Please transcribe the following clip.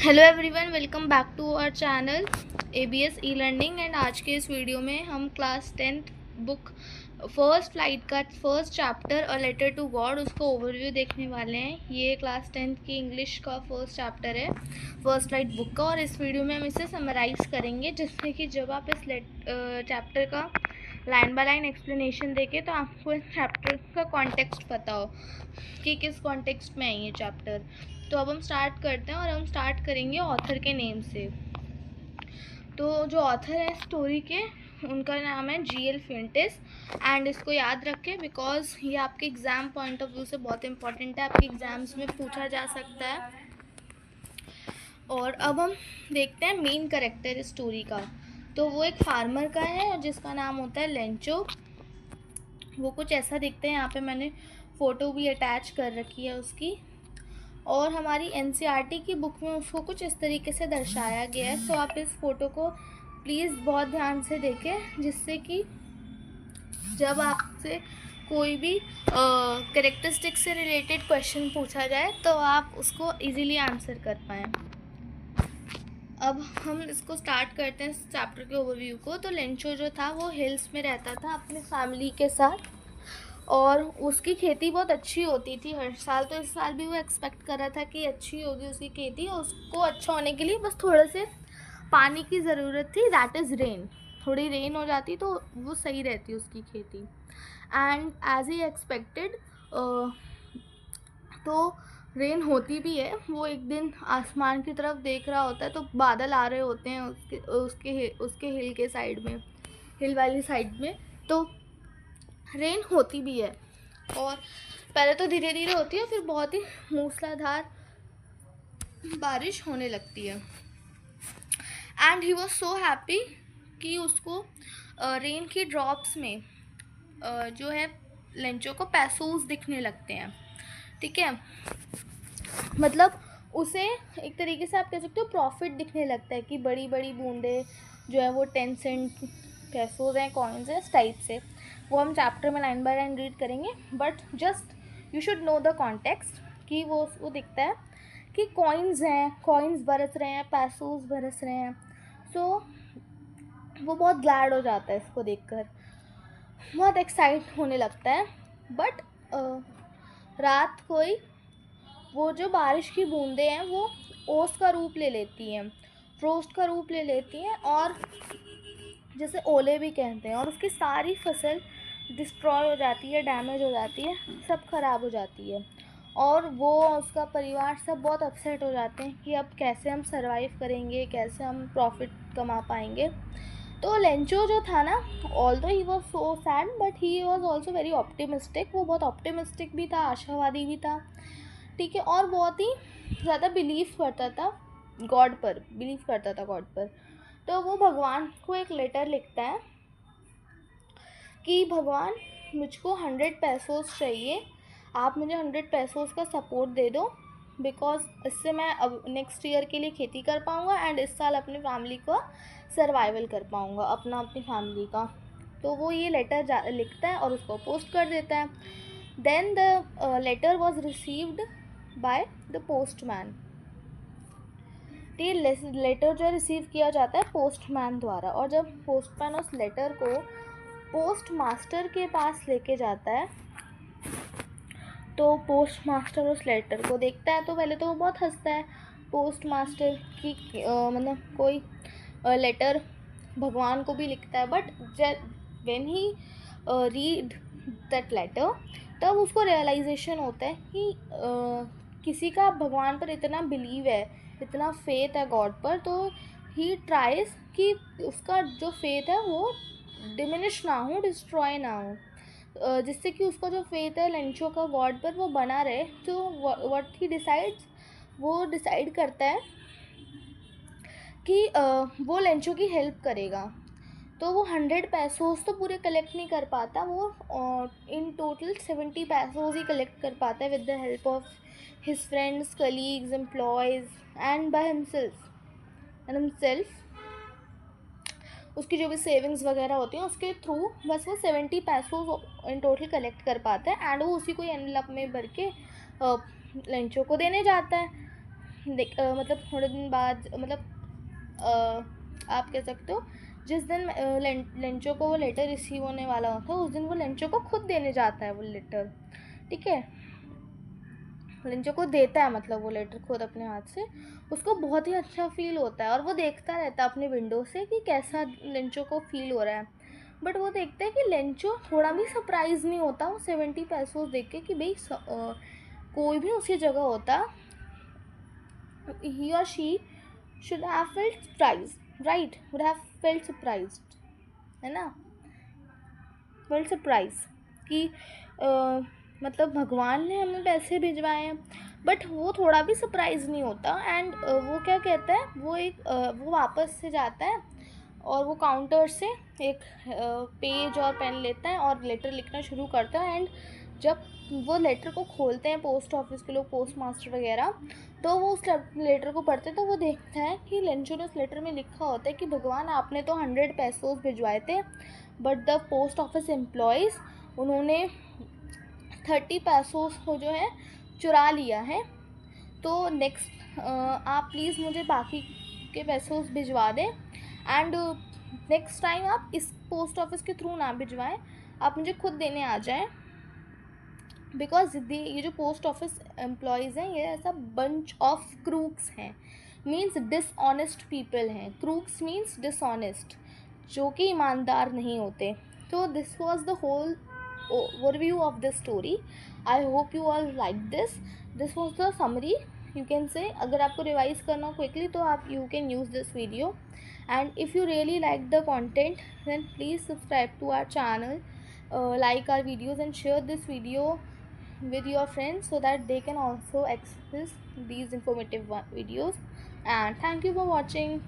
Hello everyone, welcome back to our channel ABS e learning. And आज के इस video में हम class 10th book first flight का first chapter a letter to God उसको overview देखने वाले हैं। ये क्लास 10th की इंग्लिश का फर्स्ट चैप्टर है फर्स्ट फ्लाइट बुक का, और इस वीडियो में हम इसे समराइज़ करेंगे जिससे कि जब आप इस चैप्टर का लाइन बाय लाइन एक्सप्लेनेशन देखें तो आपको इस चैप्टर का कॉन्टेक्स्ट पता हो कि किस कॉन्टेक्स्ट में है ये चैप्टर। तो अब हम स्टार्ट करते हैं और हम स्टार्ट करेंगे ऑथर के नेम से। तो जो ऑथर है स्टोरी के, उनका नाम है जीएल फिंटिस। एंड इसको याद रखें बिकॉज ये आपके एग्ज़ाम पॉइंट ऑफ व्यू से बहुत इंपॉर्टेंट है, आपके एग्ज़ाम्स में पूछा जा सकता है। और अब हम देखते हैं मेन कैरेक्टर स्टोरी का। तो वो एक फार्मर का है जिसका नाम होता है लेंचो। वो कुछ ऐसा दिखते हैं, यहाँ पे मैंने फ़ोटो भी अटैच कर रखी है उसकी। और हमारी एनसीईआरटी की बुक में उसको कुछ इस तरीके से दर्शाया गया है। तो आप इस फ़ोटो को प्लीज़ बहुत ध्यान से देखें, जिससे कि जब आपसे कोई भी कैरेक्टरिस्टिक से रिलेटेड क्वेश्चन पूछा जाए तो आप उसको इजीली आंसर कर पाएँ। अब हम इसको स्टार्ट करते हैं इस चैप्टर के ओवरव्यू को। तो लेंचो जो था वो हिल्स में रहता था अपनी फैमिली के साथ, और उसकी खेती बहुत अच्छी होती थी हर साल। तो इस साल भी वो एक्सपेक्ट कर रहा था कि अच्छी होगी उसकी खेती, और उसको अच्छा होने के लिए बस थोड़े से पानी की ज़रूरत थी, दैट इज़ रेन। थोड़ी रेन हो जाती तो वो सही रहती उसकी खेती। एंड एज ही एक्सपेक्टेड तो रेन होती भी है। वो एक दिन आसमान की तरफ देख रहा होता है तो बादल आ रहे होते हैं उसके हिल के साइड में, हिल वाली साइड में। तो रेन होती भी है, और पहले तो धीरे धीरे होती है, फिर बहुत ही मूसलाधार बारिश होने लगती है। And he was so happy कि उसको रेन की ड्रॉप्स में जो है लेंचो को पैसोस दिखने लगते हैं। ठीक है, मतलब उसे एक तरीके से आप कह सकते हो प्रॉफिट दिखने लगता है कि बड़ी बड़ी बूंदें जो है वो 10 सेंट पैसोज हैं, कॉइन्स हैं, इस टाइप से। वो हम चैप्टर में लाइन बाय लाइन रीड करेंगे, but just you should know the context कि वो दिखता है कि कॉइन्स हैं, कॉइन्स बरस रहे हैं, पैसोज बरस रहे हैं। सो वो बहुत ग्लैड हो जाता है इसको देखकर, बहुत एक्साइट होने लगता है। बट रात कोई वो जो बारिश की बूंदें हैं वो ओस का रूप ले लेती हैं, फ्रोस्ट का रूप ले लेती हैं, और जैसे ओले भी कहते हैं, और उसकी सारी फसल डिस्ट्रॉय हो जाती है, डैमेज हो जाती है, सब खराब हो जाती है। और वो उसका परिवार सब बहुत अपसेट हो जाते हैं कि अब कैसे हम सरवाइव करेंगे, कैसे हम प्रॉफिट कमा पाएंगे। तो लेंचो जो था ना, although he was so sad but he was also very optimistic. वो बहुत ऑप्टिमिस्टिक भी था, आशावादी भी था। ठीक है, और बहुत ही ज़्यादा बिलीव करता था गॉड पर, गॉड पर। तो वो भगवान को एक लेटर लिखता है कि भगवान, मुझको 100 पैसोस चाहिए, आप मुझे 100 पैसोस का सपोर्ट दे दो, बिकॉज इससे मैं अब नेक्स्ट ईयर के लिए खेती कर पाऊँगा एंड इस साल अपनी फैमिली का सर्वाइवल कर पाऊँगा, अपनी फैमिली का। तो वो ये लेटर लिखता है और उसको पोस्ट कर देता है। Then the letter was received by the postman. ये लेटर जो रिसीव किया जाता है पोस्टमैन द्वारा, और जब पोस्टमैन उस लेटर को पोस्ट मास्टर के पास लेके जाता है तो पोस्ट मास्टर उस लेटर को देखता है। तो पहले तो वो बहुत हंसता है पोस्ट मास्टर की, मतलब कोई लेटर भगवान को भी लिखता है। But when he read that letter, तब उसको रियलाइजेशन होता है कि किसी का भगवान पर इतना बिलीव है, इतना फेथ है गॉड पर, तो ही ट्राइज कि उसका जो फेथ है वो डिमिनिश ना हो, डिस्ट्रॉय ना हो, जिससे कि उसका जो फेथ है लेंचो का गॉड पर वो बना रहे। तो व्हाट ही डिसाइड्स, वो डिसाइड करता है कि वो लेंचो की हेल्प करेगा। तो वो 100 पैसोस तो पूरे कलेक्ट नहीं कर पाता, वो इन टोटल 70 पैसोस ही कलेक्ट कर पाता है with the help of his friends, colleagues, employees and by himself. उसकी जो भी सेविंग्स वगैरह होती हैं उसके थ्रू बस वो 70 पैसोस इन टोटल कलेक्ट कर पाता है, एंड वो उसी को एनवेलप में भर के लेंचो को देने जाता है। मतलब थोड़े दिन बाद, मतलब आप कह सकते हो जिस दिन लेंचो को वो लेटर रिसीव होने वाला होता है, उस दिन वो लेंचो को खुद देने जाता है वो लेटर, ठीक है। लेंचो को देता है, मतलब वो लेटर खुद अपने हाथ से। उसको बहुत ही अच्छा फील होता है और वो देखता रहता है अपने विंडो से कि कैसा लेंचो को फील हो रहा है। बट वो देखता है कि लेंचो थोड़ा भी सरप्राइज नहीं होता वो 70 पैसों देख के, कि भाई कोई भी उसकी जगह होता, he or she should have felt surprised, right? would have felt surprised, है ना, felt surprised कि मतलब भगवान ने हमें पैसे भिजवाए हैं। बट वो थोड़ा भी सरप्राइज नहीं होता। एंड वो क्या कहता है, वो वापस से जाता है और वो काउंटर से एक पेज और पेन लेता है और लेटर लिखना शुरू करता है। एंड जब वो लेटर को खोलते हैं पोस्ट ऑफिस के लोग, पोस्ट मास्टर वगैरह, तो वो उस लेटर को पढ़ते हैं तो वो देखता है कि लेंचो ने उस लेटर में लिखा होता है कि भगवान आपने तो 100 पैसों भिजवाए थे, but the post office employees उन्होंने 30 पैसों को जो है चुरा लिया है। तो नेक्स्ट आप प्लीज़ मुझे बाकी के पैसों भिजवा दें। एंड नेक्स्ट टाइम आप इस पोस्ट ऑफिस के थ्रू ना भिजवाएं, आप मुझे खुद देने आ जाएं। बिकॉज ये जो पोस्ट ऑफिस एम्प्लॉयज़ हैं, ये ऐसा बंच ऑफ क्रूक्स हैं, मीन्स डिसऑनेस्ट पीपल हैं। क्रूक्स मीन्स डिसऑनेस्ट, जो कि ईमानदार नहीं होते। तो this was the whole overview of this story. I hope you all like this was the summary, you can say. अगर आपको रिवाइज करना हो क्विकली तो आप you can use this video. And if you really like the content, then please subscribe to our channel, like our videos and share this video with your friends so that they can also access these informative videos. And thank you for watching.